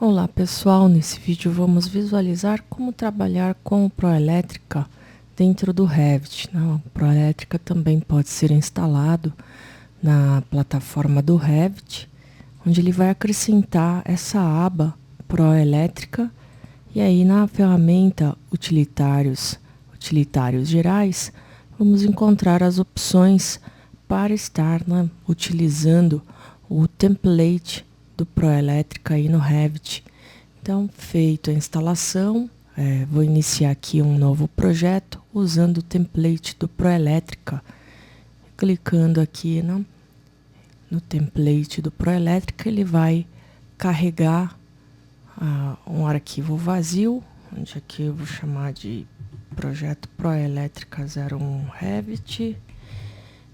Olá pessoal, nesse vídeo vamos visualizar como trabalhar com o Proelétrica dentro do Revit. O Proelétrica também pode ser instalado na plataforma do Revit, onde ele vai acrescentar essa aba Proelétrica, e aí na ferramenta utilitários gerais, vamos encontrar as opções para estar utilizando o template do Proelétrica aí no Revit. Então, feito a instalação, vou iniciar aqui um novo projeto usando o template do Proelétrica. Clicando aqui no template do Proelétrica, ele vai carregar um arquivo vazio, onde aqui eu vou chamar de projeto Proelétrica 01 Revit,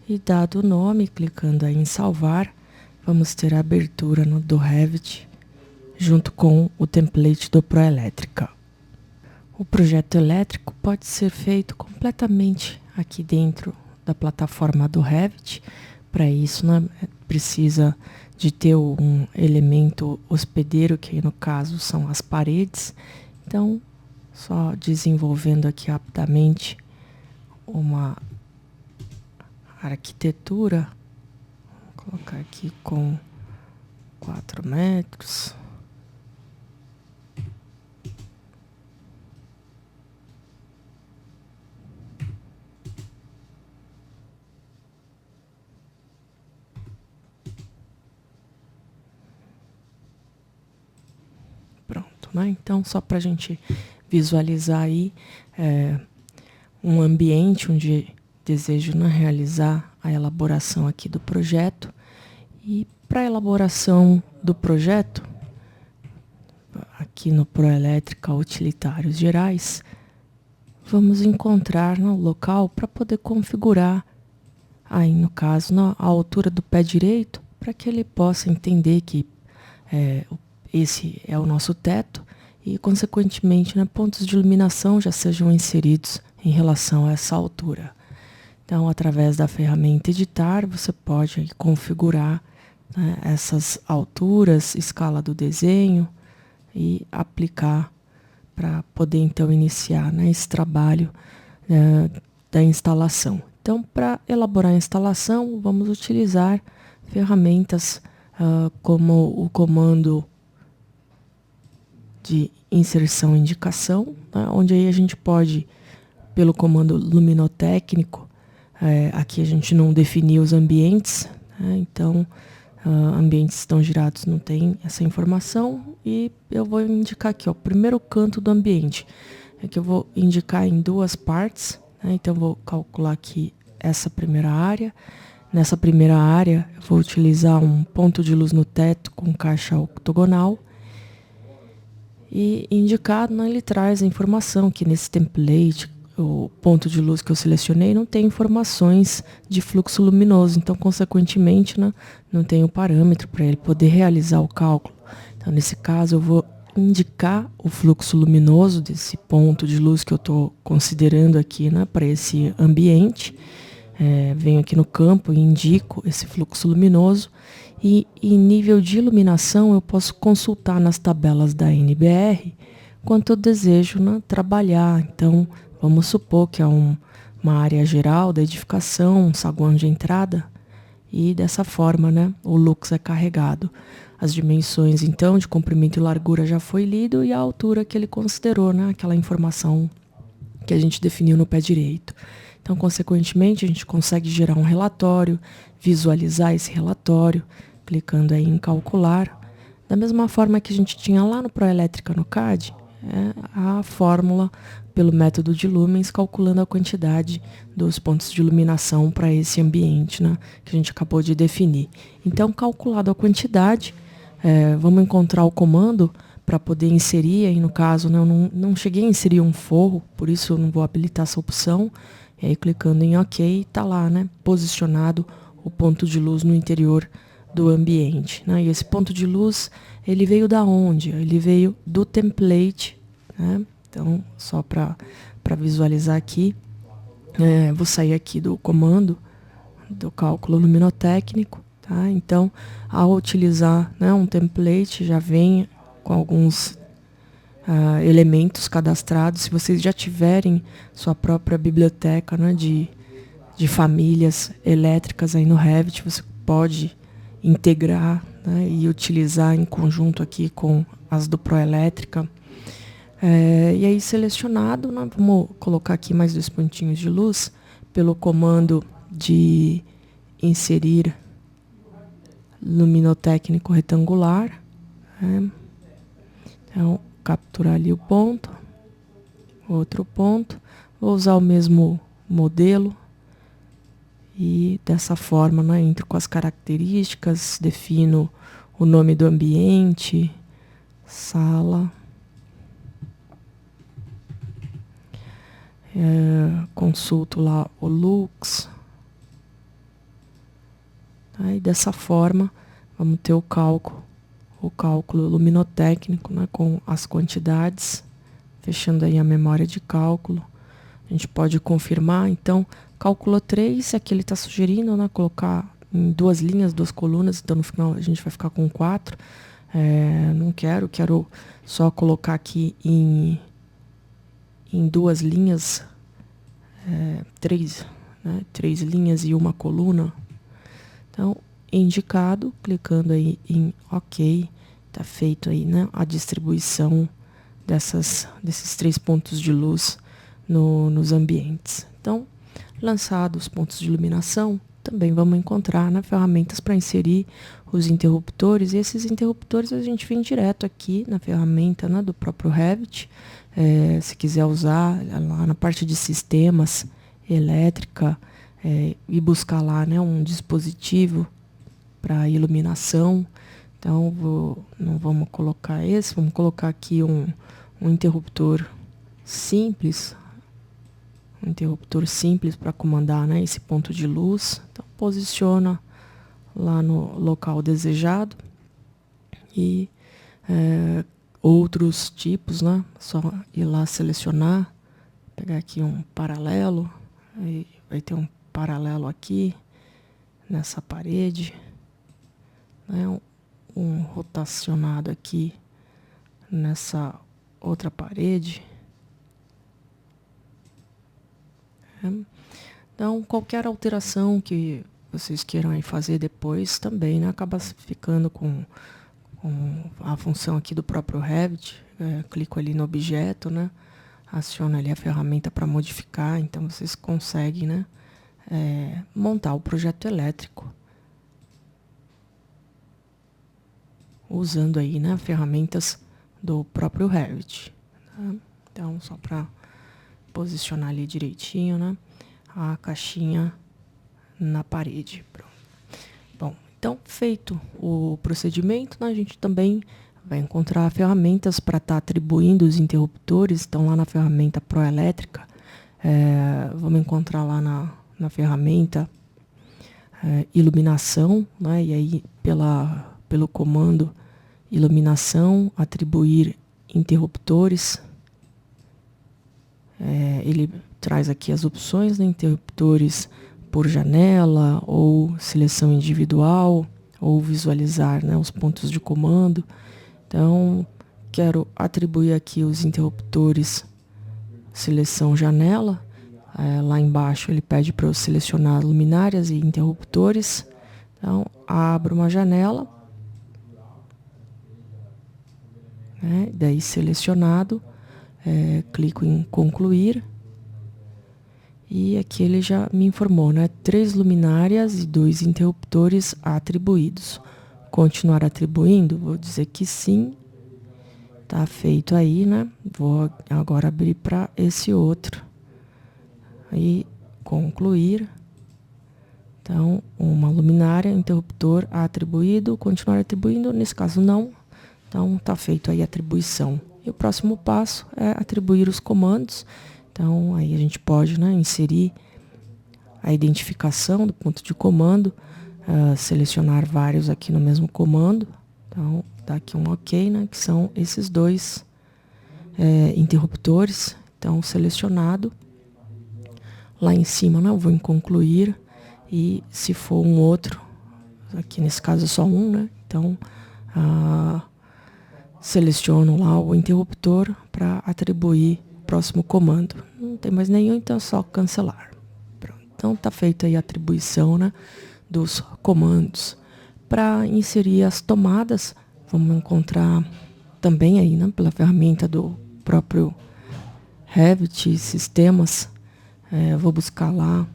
e dado o nome, clicando aí em salvar, vamos ter a abertura do Revit junto com o template do Proelétrica. O projeto elétrico pode ser feito completamente aqui dentro da plataforma do Revit. Para isso, precisa de ter um elemento hospedeiro, que aí no caso são as paredes. Então, só desenvolvendo aqui rapidamente uma arquitetura. Vou colocar aqui com 4 metros. Pronto, Então, só para a gente visualizar aí um ambiente onde desejo realizar a elaboração aqui do projeto. E para a elaboração do projeto, aqui no Proelétrica Utilitários Gerais, vamos encontrar o local para poder configurar, aí no caso, a altura do pé direito, para que ele possa entender que esse é o nosso teto e, consequentemente, pontos de iluminação já sejam inseridos em relação a essa altura. Então, através da ferramenta Editar, você pode aí configurar essas alturas, escala do desenho e aplicar para poder, então, iniciar esse trabalho da instalação. Então, para elaborar a instalação, vamos utilizar ferramentas como o comando de inserção e indicação, onde aí a gente pode, pelo comando luminotécnico, aqui a gente não definiu os ambientes, então ambientes estão girados não tem essa informação, e eu vou indicar aqui o primeiro canto do ambiente, que eu vou indicar em duas partes, então eu vou calcular aqui essa primeira área. Nessa primeira área eu vou utilizar um ponto de luz no teto com caixa octogonal, e indicado, ele traz a informação que nesse template o ponto de luz que eu selecionei não tem informações de fluxo luminoso, então, consequentemente, não tem o parâmetro para ele poder realizar o cálculo. Então, nesse caso, eu vou indicar o fluxo luminoso desse ponto de luz que eu estou considerando aqui para esse ambiente. Venho aqui no campo e indico esse fluxo luminoso, e em nível de iluminação eu posso consultar nas tabelas da NBR quanto eu desejo trabalhar. Então, vamos supor que é uma área geral da edificação, um saguão de entrada, e dessa forma o lux é carregado. As dimensões, então, de comprimento e largura já foi lido, e a altura que ele considerou, aquela informação que a gente definiu no pé direito. Então, consequentemente, a gente consegue gerar um relatório, visualizar esse relatório, clicando aí em calcular. Da mesma forma que a gente tinha lá no Proelétrica no CAD, a fórmula pelo método de lumens, calculando a quantidade dos pontos de iluminação para esse ambiente que a gente acabou de definir. Então, calculado a quantidade, vamos encontrar o comando para poder inserir. Aí, no caso, eu não cheguei a inserir um forro, por isso eu não vou habilitar essa opção. E aí, clicando em OK, está lá posicionado o ponto de luz no interior do ambiente. E esse ponto de luz, ele veio da onde? Ele veio do template. Então, só para visualizar aqui, vou sair aqui do comando do cálculo luminotécnico. Então, ao utilizar um template, já vem com alguns elementos cadastrados. Se vocês já tiverem sua própria biblioteca, né, de famílias elétricas aí no Revit, você pode integrar, né, e utilizar em conjunto aqui com as do Proelétrica. E aí selecionado, né, vamos colocar aqui mais 2 pontinhos de luz pelo comando de inserir luminotécnico retangular. Então, capturar ali o ponto, outro ponto. Vou usar o mesmo modelo e dessa forma, né, entro com as características, defino o nome do ambiente, sala, consulto lá o Lux. E dessa forma vamos ter o cálculo luminotécnico, né, com as quantidades, fechando aí a memória de cálculo. A gente pode confirmar, então, cálculo 3 é que ele está sugerindo, né, colocar em 2 linhas, 2 colunas, então no final a gente vai ficar com 4. Não quero só colocar aqui em 2 linhas, 3, né, 3 linhas e 1 coluna. Então, indicado, clicando aí em OK, está feito aí, né, a distribuição desses 3 pontos de luz nos ambientes. Então, lançados os pontos de iluminação, também vamos encontrar, né, ferramentas para inserir os interruptores. E esses interruptores a gente vem direto aqui na ferramenta, né, do próprio Revit. Se quiser usar lá na parte de sistemas, elétrica, e buscar lá, né, um dispositivo para iluminação. Então, não vamos colocar esse, vamos colocar aqui um interruptor simples. Um interruptor simples para comandar, né, esse ponto de luz. Então, posiciona lá no local desejado. E outros tipos, né, só ir lá selecionar, pegar aqui um paralelo, aí vai ter um paralelo aqui nessa parede, né, um rotacionado aqui nessa outra parede. Então, qualquer alteração que vocês queiram aí fazer depois também, né, acaba ficando com a função aqui do próprio Revit. Clico ali no objeto, né, aciono ali a ferramenta para modificar. Então, vocês conseguem, né, montar o projeto elétrico usando aí, né, ferramentas do próprio Revit. Tá? Então, só para posicionar ali direitinho, né, a caixinha na parede. Pronto. Bom, então, feito o procedimento, né, a gente também vai encontrar ferramentas para estar atribuindo os interruptores. Então, lá na ferramenta Proelétrica, vamos encontrar lá na ferramenta iluminação, né, e aí pelo comando iluminação, atribuir interruptores. Ele traz aqui as opções, né, interruptores por janela, ou seleção individual, ou visualizar, né, os pontos de comando. Então, quero atribuir aqui os interruptores seleção janela. Lá embaixo ele pede para eu selecionar luminárias e interruptores. Então, abro uma janela. Daí selecionado, clico em concluir. E aqui ele já me informou, né? 3 luminárias e 2 interruptores atribuídos. Continuar atribuindo? Vou dizer que sim. Tá feito aí, né? Vou agora abrir para esse outro. Aí, concluir. Então, uma luminária, interruptor atribuído. Continuar atribuindo? Nesse caso, não. Então, tá feito aí a atribuição. E o próximo passo é atribuir os comandos. Então, aí a gente pode, né, inserir a identificação do ponto de comando, selecionar vários aqui no mesmo comando. Então, dá aqui um OK, né, que são esses 2 interruptores. Então, selecionado. Lá em cima, né, eu vou em concluir. E se for um outro, aqui nesse caso é só um, né, então seleciono lá o interruptor para atribuir o próximo comando. Não tem mais nenhum, então é só cancelar. Pronto. Então está feita aí a atribuição, né, dos comandos. Para inserir as tomadas, vamos encontrar também aí, né, pela ferramenta do próprio Revit Sistemas. Vou buscar lá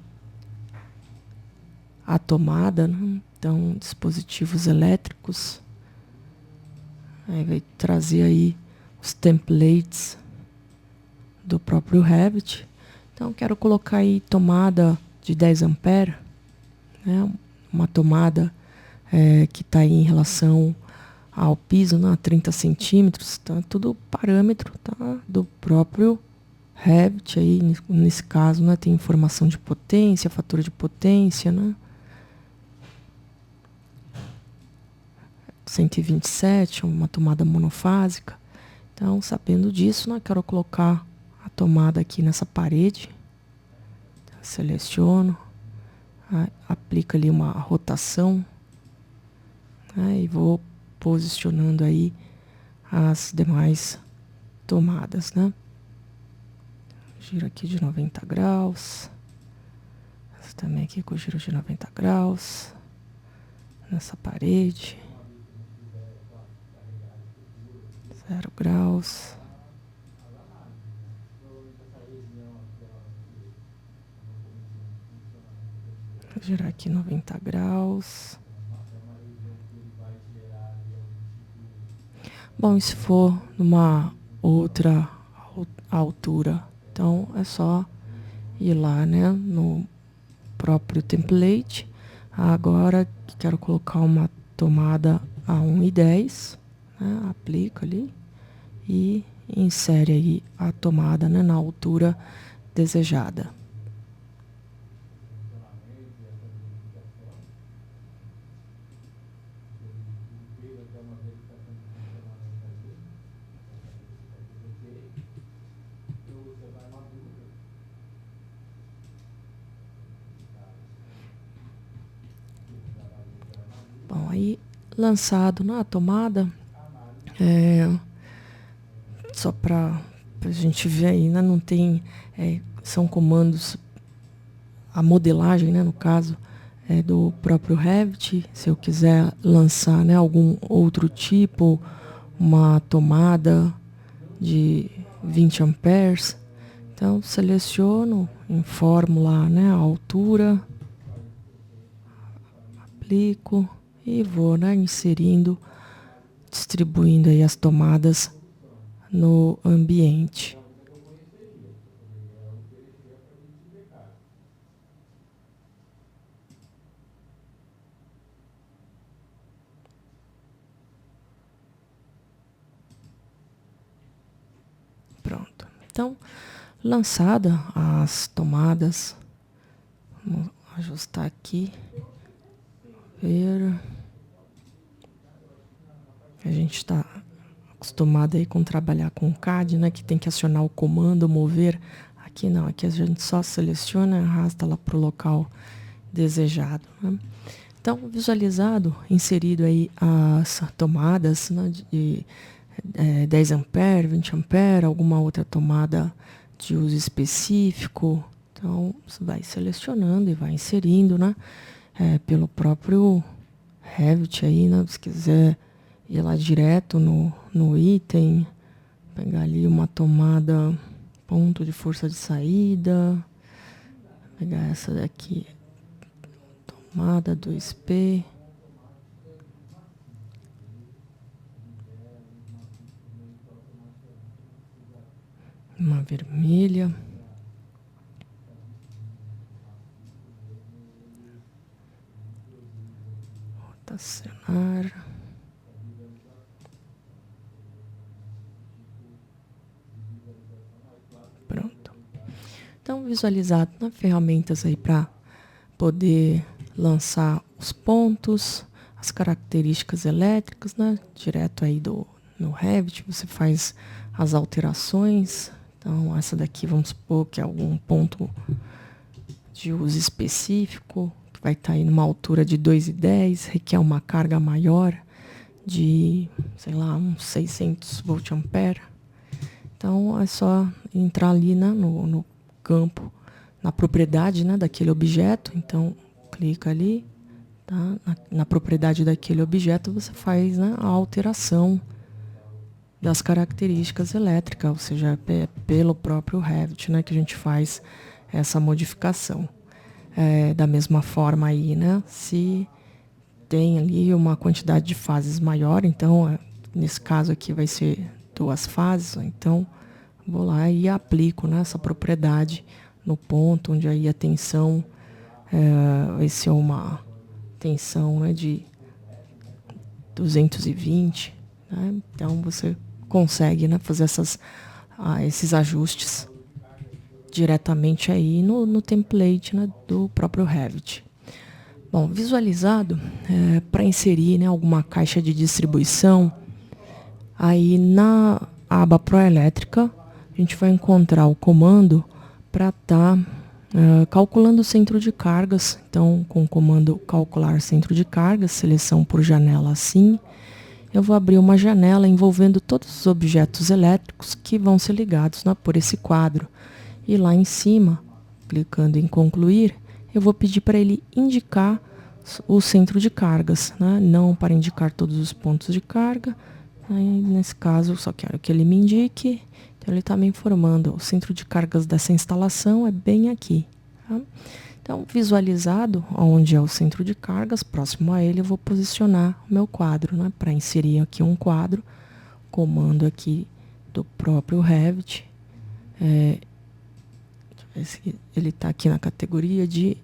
a tomada, né? Então, dispositivos elétricos. Aí vai trazer aí os templates do próprio Revit. Então, quero colocar aí tomada de 10 ampere, né? Uma tomada que está aí em relação ao piso, né? 30 centímetros, tá? Tudo parâmetro, tá? Do próprio Revit aí, nesse caso, né? Tem informação de potência, fator de potência, né? 127, uma tomada monofásica. Então, sabendo disso, né, quero colocar a tomada aqui nessa parede. Seleciono, aplico ali uma rotação, né, e vou posicionando aí as demais tomadas, né? Giro aqui de 90 graus. Essa também aqui com giro de 90 graus. Nessa parede. 0 graus. Vou girar aqui 90 graus. Bom, e se for numa outra altura, então é só ir lá, né, no próprio template. Agora quero colocar uma tomada a 1,10, né, aplica ali e insere aí a tomada, né, na altura desejada. Bom, aí lançado na tomada, só para a gente ver aí, né? Não tem, são comandos, a modelagem, né, no caso, é do próprio Revit. Se eu quiser lançar, né, algum outro tipo, uma tomada de 20 amperes, então seleciono, informo lá, né, a altura, aplico e vou, né, inserindo, distribuindo aí as tomadas no ambiente. Pronto. Então, lançada as tomadas, vamos ajustar aqui, ver. A gente está acostumado aí com trabalhar com CAD, né, que tem que acionar o comando, mover. Aqui não, aqui a gente só seleciona e arrasta lá para o local desejado, né? Então, visualizado, inserido aí as tomadas, né, de 10 ampere, 20 ampere, alguma outra tomada de uso específico. Então, você vai selecionando e vai inserindo, né, pelo próprio Revit aí, né, se quiser ir lá direto no item, pegar ali uma tomada, ponto de força de saída, pegar essa daqui, tomada 2P, uma vermelha, rotacionar, pronto. Então, visualizado nas ferramentas aí para poder lançar os pontos, as características elétricas, né? Direto aí no Revit, você faz as alterações. Então, essa daqui, vamos supor que é algum ponto de uso específico, que vai estar aí numa altura de 2,10, requer uma carga maior de, sei lá, uns 600 volt-ampere. Então, é só entrar ali, né, no campo, na propriedade, né, daquele objeto. Então, clica ali, tá? Na propriedade daquele objeto, você faz, né, a alteração das características elétricas, ou seja, pelo próprio Revit, né, que a gente faz essa modificação. Da mesma forma aí, né, se tem ali uma quantidade de fases maior, então, nesse caso aqui vai ser 2 fases, então vou lá e aplico, né, essa propriedade no ponto onde aí a tensão vai ser uma tensão, né, de 220, né? Então você consegue, né, fazer esses ajustes diretamente aí no template, né, do próprio Revit. Bom, visualizado, para inserir, né, alguma caixa de distribuição, aí na aba Proelétrica, a gente vai encontrar o comando para estar calculando o centro de cargas. Então, com o comando calcular centro de cargas, seleção por janela assim, eu vou abrir uma janela envolvendo todos os objetos elétricos que vão ser ligados, né, por esse quadro. E lá em cima, clicando em concluir, eu vou pedir para ele indicar o centro de cargas, né? Não para indicar todos os pontos de carga. Aí, nesse caso, eu só quero que ele me indique. Então, ele está me informando, o centro de cargas dessa instalação é bem aqui. Tá? Então, visualizado onde é o centro de cargas, próximo a ele, eu vou posicionar o meu quadro, né? Para inserir aqui um quadro, comando aqui do próprio Revit. Ele está aqui na categoria de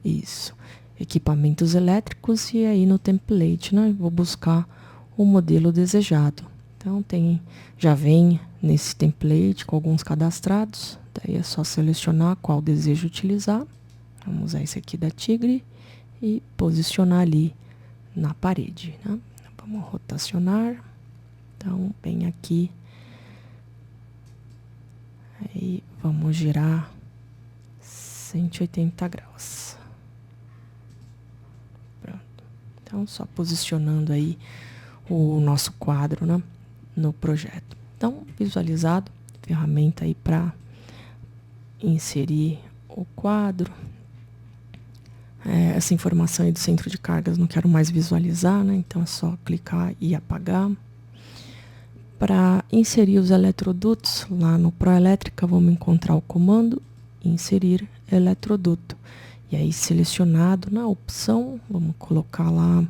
equipamentos elétricos, e aí no template, né, vou buscar o modelo desejado. Então já vem nesse template com alguns cadastrados, daí é só selecionar qual desejo utilizar. Vamos usar esse aqui da Tigre e posicionar ali na parede, né? Vamos rotacionar, então bem aqui, aí vamos girar 180 graus. Pronto. Então, só posicionando aí o nosso quadro, né, no projeto. Então, visualizado, ferramenta aí para inserir o quadro. Essa informação aí do centro de cargas não quero mais visualizar, né? Então é só clicar e apagar. Para inserir os eletrodutos, lá no Proelétrica, vamos encontrar o comando inserir eletroduto. E aí, selecionado na opção, vamos colocar lá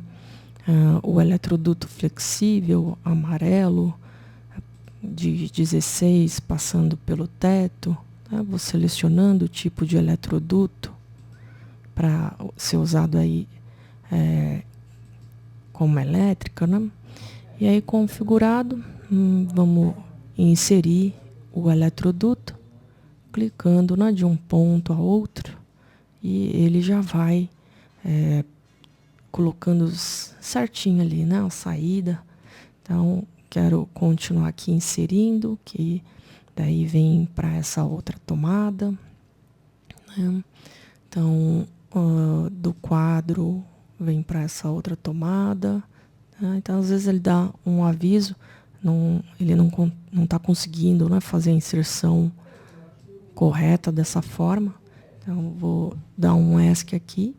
o eletroduto flexível, amarelo, de 16, passando pelo teto. Tá? Vou selecionando o tipo de eletroduto para ser usado aí como elétrica, né? E aí, configurado, vamos inserir o eletroduto, clicando, né, de um ponto a outro, e ele já vai colocando certinho ali, né, a saída. Então, quero continuar aqui inserindo, que daí vem para essa outra tomada, né? Então, do quadro vem para essa outra tomada, né? Então, às vezes ele dá um aviso, ele não está conseguindo, né, fazer a inserção correta dessa forma. Então, vou dar um ESC aqui,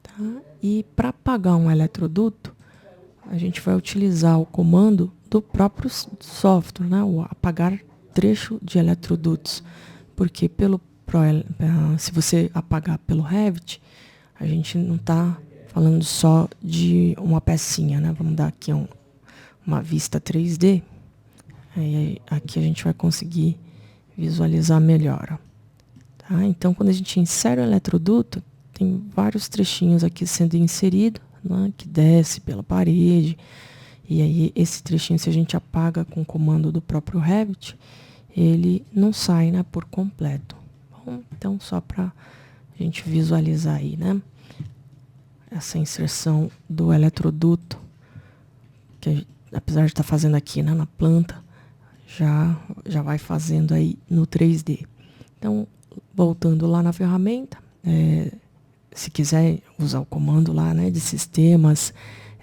tá? E para apagar um eletroduto, a gente vai utilizar o comando do próprio software, né? O apagar trecho de eletrodutos, porque se você apagar pelo Revit, a gente não está falando só de uma pecinha, né? Vamos dar aqui uma vista 3D. Aí, aqui a gente vai conseguir visualizar melhor. Tá? Então, quando a gente insere o eletroduto, tem vários trechinhos aqui sendo inserido, né? Que desce pela parede. E aí, esse trechinho, se a gente apaga com o comando do próprio Revit, ele não sai, né, por completo. Bom, então, só para a gente visualizar aí, né, essa inserção do eletroduto, que apesar de estar fazendo aqui, né, na planta, já vai fazendo aí no 3D. Então, voltando lá na ferramenta, se quiser usar o comando lá, né, de sistemas,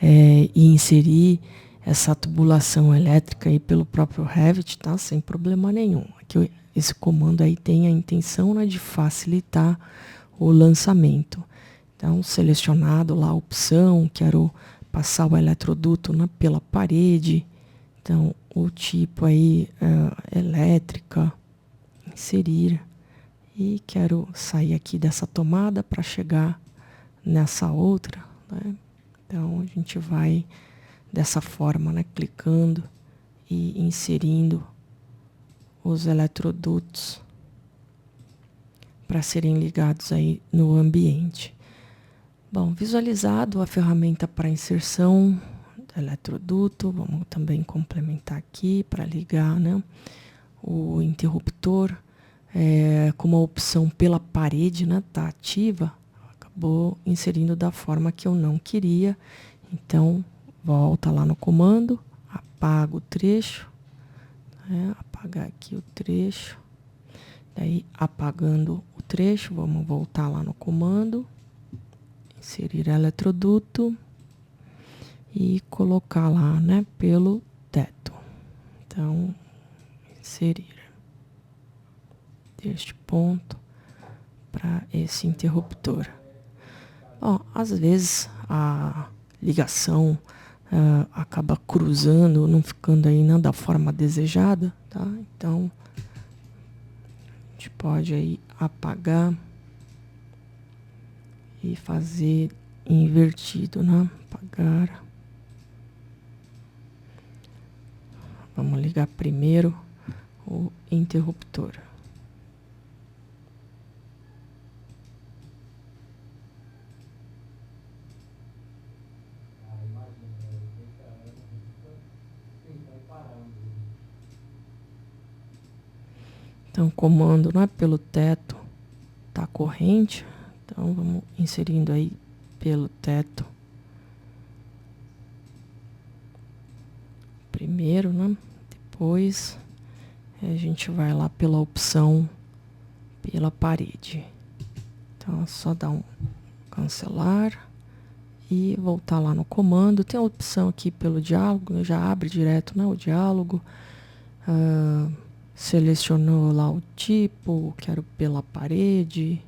e inserir essa tubulação elétrica aí pelo próprio Revit, tá? Sem problema nenhum. Aqui, esse comando aí tem a intenção, né, de facilitar o lançamento. Então, selecionado lá a opção, quero passar o eletroduto, né, pela parede. Então, o tipo aí, elétrica, inserir. E quero sair aqui dessa tomada para chegar nessa outra, né? Então, a gente vai dessa forma, né, clicando e inserindo os eletrodutos para serem ligados aí no ambiente. Bom, visualizado a ferramenta para inserção do eletroduto, vamos também complementar aqui para ligar, né, o interruptor. Como a opção pela parede, né, tá ativa, acabou inserindo da forma que eu não queria. Então, volta lá no comando, apaga o trecho, né, apagar aqui o trecho. Daí, apagando o trecho, vamos voltar lá no comando, inserir eletroduto e colocar lá, né, pelo teto. Então, inserir deste ponto para esse interruptor. Bom, às vezes a ligação acaba cruzando, não ficando aí, né, da forma desejada, tá? Então, a gente pode aí apagar e fazer invertido, né? Apagar. Vamos ligar primeiro o interruptor. Então, o comando, não é pelo teto, tá corrente. Então, vamos inserindo aí pelo teto. Primeiro, né? Depois, a gente vai lá pela opção pela parede. Então, é só dar um cancelar e voltar lá no comando. Tem a opção aqui pelo diálogo, já abre direto, né, o diálogo. Selecionou lá o tipo, quero pela parede,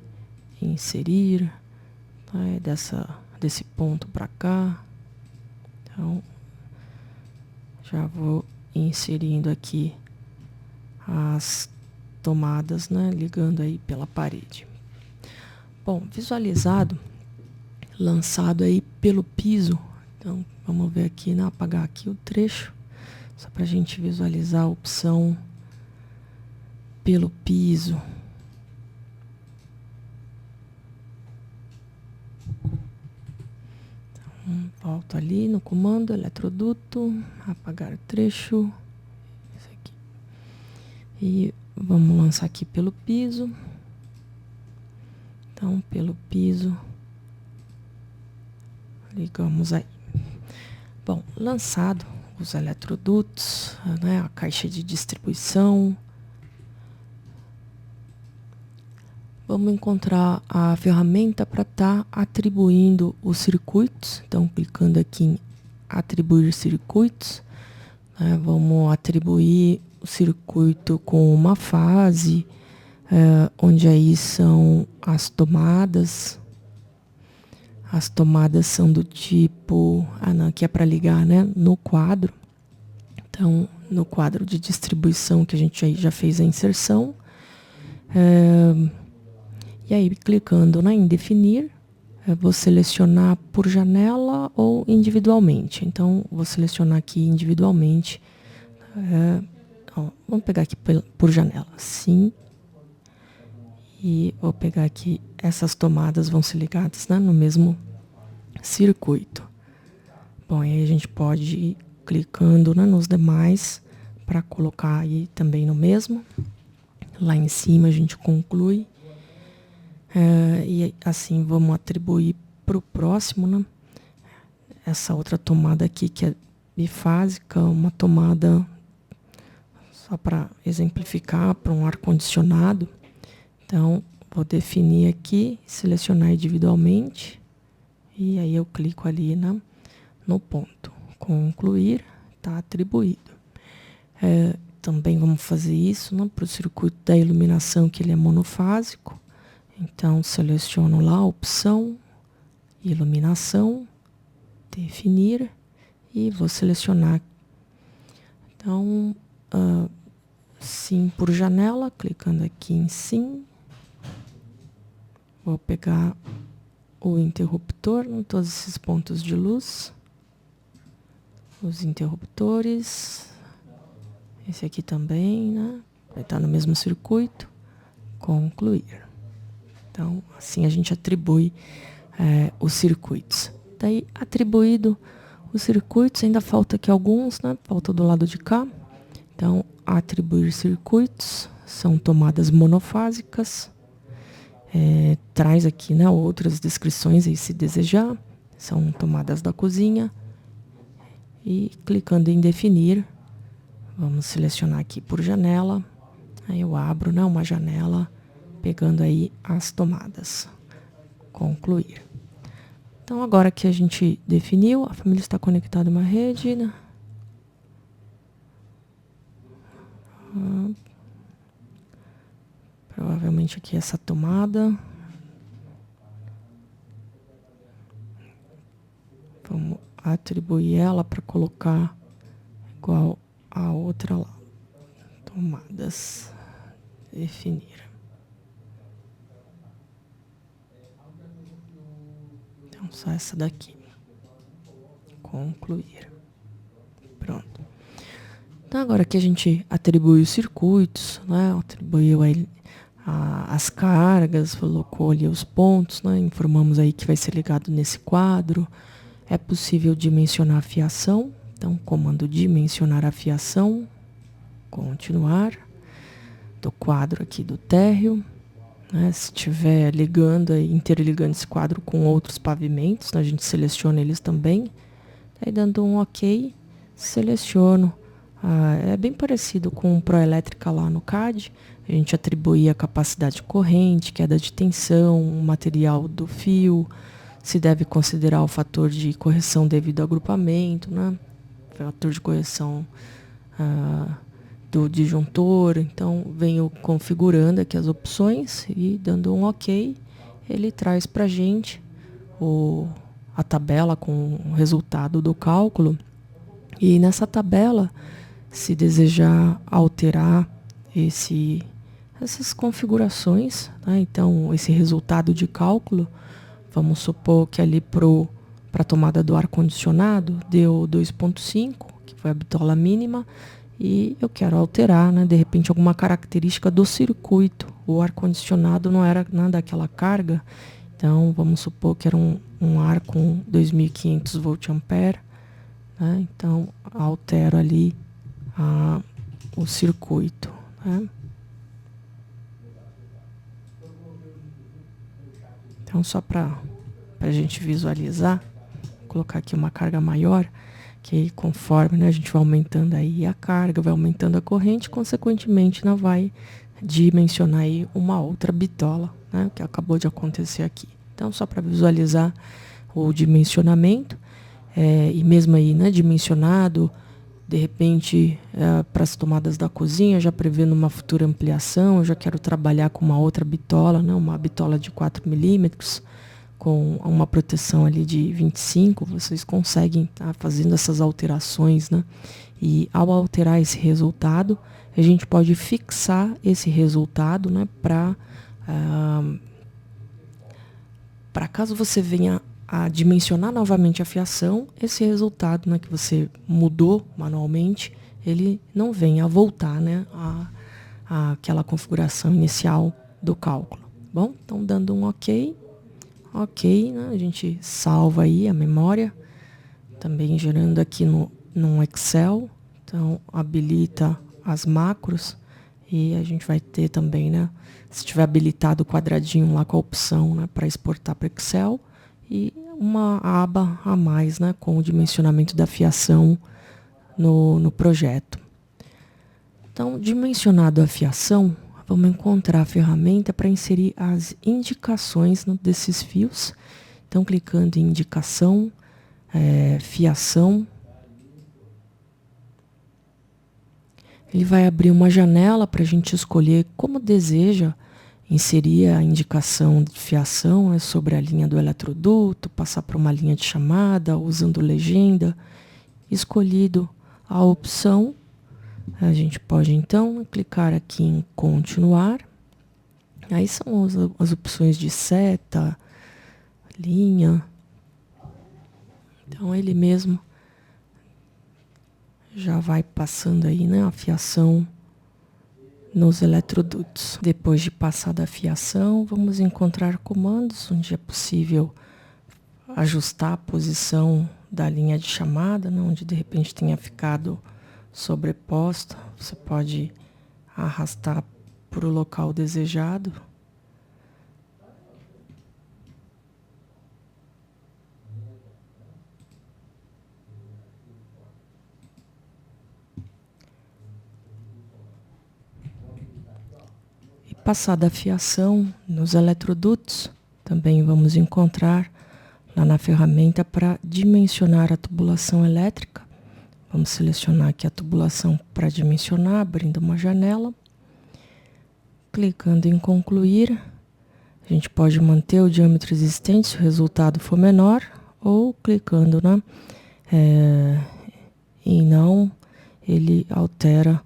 inserir, né, desse ponto para cá. Então, já vou inserindo aqui as tomadas, né, ligando aí pela parede. Bom, visualizado, lançado aí pelo piso. Então, vamos ver aqui, né, apagar aqui o trecho, só para a gente visualizar a opção pelo piso. Então, volto ali no comando, eletroduto, apagar o trecho. Esse aqui. E vamos lançar aqui pelo piso. Então, pelo piso, ligamos aí. Bom, lançado os eletrodutos, né, a caixa de distribuição. Vamos encontrar a ferramenta para estar atribuindo os circuitos. Então, clicando aqui em atribuir circuitos, né, vamos atribuir o circuito com uma fase, onde aí são as tomadas. As tomadas são do tipo, não, aqui é para ligar, né, no quadro. Então, no quadro de distribuição que a gente aí já fez a inserção. E aí, clicando, né, em definir, vou selecionar por janela ou individualmente. Então, vou selecionar aqui individualmente. Vamos pegar aqui por janela, sim. E vou pegar aqui, essas tomadas vão ser ligadas, né, no mesmo circuito. Bom, aí a gente pode ir clicando, né, nos demais para colocar aí também no mesmo. Lá em cima a gente conclui. E assim vamos atribuir para o próximo, né? Essa outra tomada aqui que é bifásica, uma tomada, só para exemplificar, para um ar-condicionado. Então, vou definir aqui, selecionar individualmente, e aí eu clico ali no ponto, concluir, está atribuído. Também vamos fazer isso, né, para o circuito da iluminação, que ele é monofásico. Então, seleciono lá a opção, iluminação, definir, e vou selecionar. Então, sim por janela, clicando aqui em sim. Vou pegar o interruptor em todos esses pontos de luz. Os interruptores. Esse aqui também, né? Vai estar no mesmo circuito. Concluir. Então, assim a gente atribui os circuitos. Daí, atribuído os circuitos, ainda falta aqui alguns, né? Falta do lado de cá. Então, atribuir circuitos, são tomadas monofásicas. Traz aqui, né, outras descrições aí, se desejar. São tomadas da cozinha. E clicando em definir, vamos selecionar aqui por janela. Aí eu abro, né, uma janela, pegando aí as tomadas. Concluir. Então, agora que a gente definiu, a família está conectada a uma rede, né? Provavelmente aqui essa tomada. Vamos atribuir ela para colocar igual a outra lá. Tomadas. Definir. Então, só essa daqui. Concluir. Pronto. Então, agora que a gente atribuiu os circuitos, né? Atribuiu aí as cargas, colocou ali os pontos, né? Informamos aí que vai ser ligado nesse quadro. É possível dimensionar a fiação. Então, comando dimensionar a fiação. Continuar. Do quadro aqui do térreo. Né? Se estiver ligando, interligando esse quadro com outros pavimentos, né? A gente seleciona eles também. Aí, dando um OK, seleciono. É bem parecido com o Proelétrica lá no CAD. A gente atribui a capacidade de corrente, queda de tensão, o material do fio, se deve considerar o fator de correção devido ao agrupamento, né? Fator de correção do disjuntor. Então, venho configurando aqui as opções e dando um OK, ele traz para a gente a tabela com o resultado do cálculo. E nessa tabela, se desejar alterar essas configurações, né? Então, esse resultado de cálculo, vamos supor que ali para a tomada do ar-condicionado deu 2,5, que foi a bitola mínima, e eu quero alterar, né, de repente, alguma característica do circuito. O ar-condicionado não era nada daquela carga, então vamos supor que era um ar com 2.500 volt-ampere, né? Então, altero ali o circuito, né? Então, só para a gente visualizar, vou colocar aqui uma carga maior, que aí, conforme, né, a gente vai aumentando aí a carga, vai aumentando a corrente, consequentemente, né, vai dimensionar aí uma outra bitola, né, que acabou de acontecer aqui. Então, só para visualizar o dimensionamento, e mesmo aí, né, dimensionado, de repente, para as tomadas da cozinha, já prevendo uma futura ampliação, eu já quero trabalhar com uma outra bitola, né, uma bitola de 4 milímetros, com uma proteção ali de 25, vocês conseguem estar fazendo essas alterações, né? E ao alterar esse resultado, a gente pode fixar esse resultado, né, para caso você venha a dimensionar novamente a fiação, esse resultado, né, que você mudou manualmente, ele não venha a voltar, né, àquela configuração inicial do cálculo. Bom, então dando um OK, né, a gente salva aí a memória, também gerando aqui no Excel, então habilita as macros e a gente vai ter também, né, se tiver habilitado o quadradinho lá com a opção, né, para exportar para Excel, e uma aba a mais, né, com o dimensionamento da fiação no projeto. Então, dimensionado a fiação, vamos encontrar a ferramenta para inserir as indicações desses fios. Então, clicando em indicação, fiação, Ele vai abrir uma janela para a gente escolher como deseja inserir a indicação de fiação, né, sobre a linha do eletroduto, passar para uma linha de chamada, usando legenda. Escolhido a opção, a gente pode então clicar aqui em continuar. Aí são as opções de seta, linha. Então ele mesmo já vai passando aí, né, a fiação nos eletrodutos. Depois de passada a fiação, vamos encontrar comandos onde é possível ajustar a posição da linha de chamada, né, onde de repente tenha ficado sobreposta. Você pode arrastar para o local desejado. Passada a fiação nos eletrodutos, também vamos encontrar lá na ferramenta para dimensionar a tubulação elétrica. Vamos selecionar aqui a tubulação para dimensionar, abrindo uma janela. Clicando em concluir, a gente pode manter o diâmetro existente se o resultado for menor, ou clicando em não, ele altera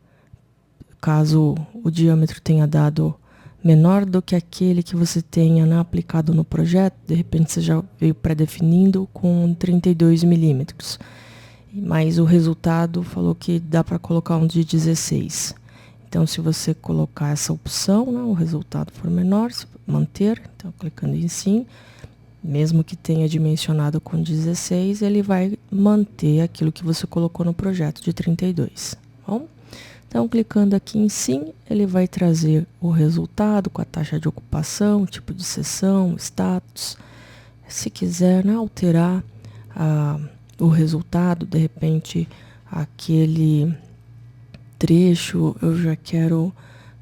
caso o diâmetro tenha dado menor do que aquele que você tenha, né, aplicado no projeto. De repente você já veio pré-definindo com 32 milímetros, mas o resultado falou que dá para colocar um de 16. Então, se você colocar essa opção, né, o resultado for menor, manter, então clicando em sim, mesmo que tenha dimensionado com 16, ele vai manter aquilo que você colocou no projeto de 32. Bom? Então, clicando aqui em sim, ele vai trazer o resultado com a taxa de ocupação, tipo de seção, status. Se quiser, né, alterar o resultado, de repente, aquele trecho, eu já quero,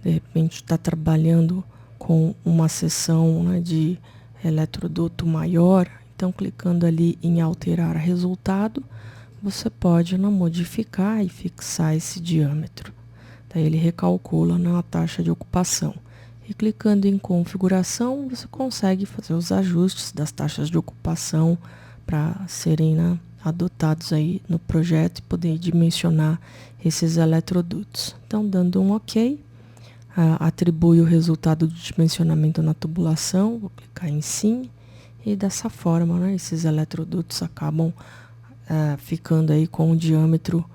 de repente, estar trabalhando com uma seção, né, de eletroduto maior. Então, clicando ali em alterar resultado, você pode, né, modificar e fixar esse diâmetro. Daí ele recalcula na taxa de ocupação. E clicando em configuração, você consegue fazer os ajustes das taxas de ocupação para serem, né, adotados aí no projeto e poder dimensionar esses eletrodutos. Então, dando um OK, atribui o resultado do dimensionamento na tubulação, vou clicar em sim, e dessa forma, né, esses eletrodutos acabam ficando aí com o diâmetro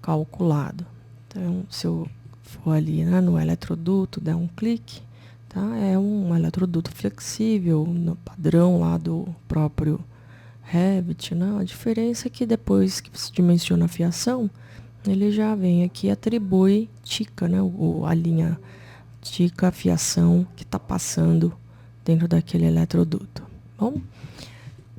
calculado. Então, se eu for ali, né, no eletroduto, der um clique, tá? É um eletroduto flexível, no padrão lá do próprio Revit, né? A diferença é que depois que você dimensiona a fiação, ele já vem aqui e atribui tica, né? A linha tica, a fiação que está passando dentro daquele eletroduto.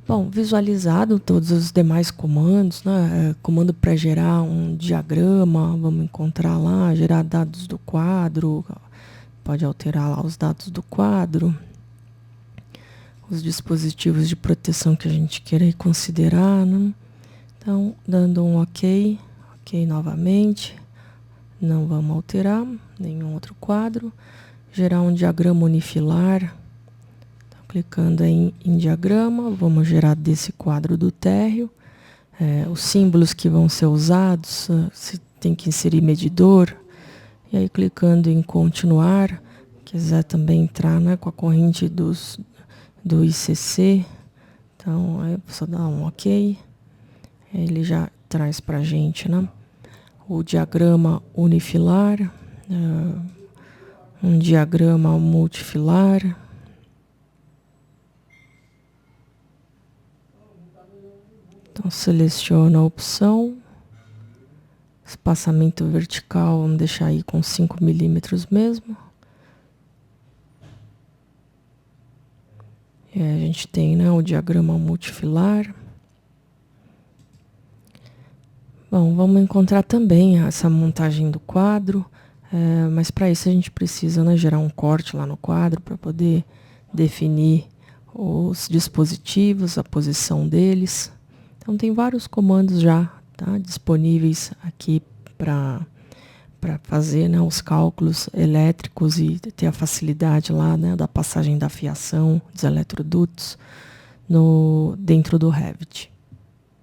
Bom, visualizado todos os demais comandos, né? Comando para gerar um diagrama, vamos encontrar lá, gerar dados do quadro, pode alterar lá os dados do quadro, os dispositivos de proteção que a gente queira considerar, né? Então, dando um OK, OK novamente, não vamos alterar nenhum outro quadro, gerar um diagrama unifilar. Clicando em diagrama, vamos gerar desse quadro do térreo. Os símbolos que vão ser usados, se tem que inserir medidor. E aí clicando em continuar, quiser também entrar, né, com a corrente do ICC. Então, é só dar um OK. Ele já traz para a gente, né, o diagrama unifilar, um diagrama multifilar. Então, seleciona a opção, espaçamento vertical, vamos deixar aí com 5 milímetros mesmo. E aí a gente tem, né, o diagrama multifilar. Bom, vamos encontrar também essa montagem do quadro, mas para isso a gente precisa, né, gerar um corte lá no quadro para poder definir os dispositivos, a posição deles. Então, tem vários comandos já, tá, disponíveis aqui para para fazer, né, os cálculos elétricos e ter a facilidade lá, né, da passagem da fiação dos eletrodutos dentro do Revit.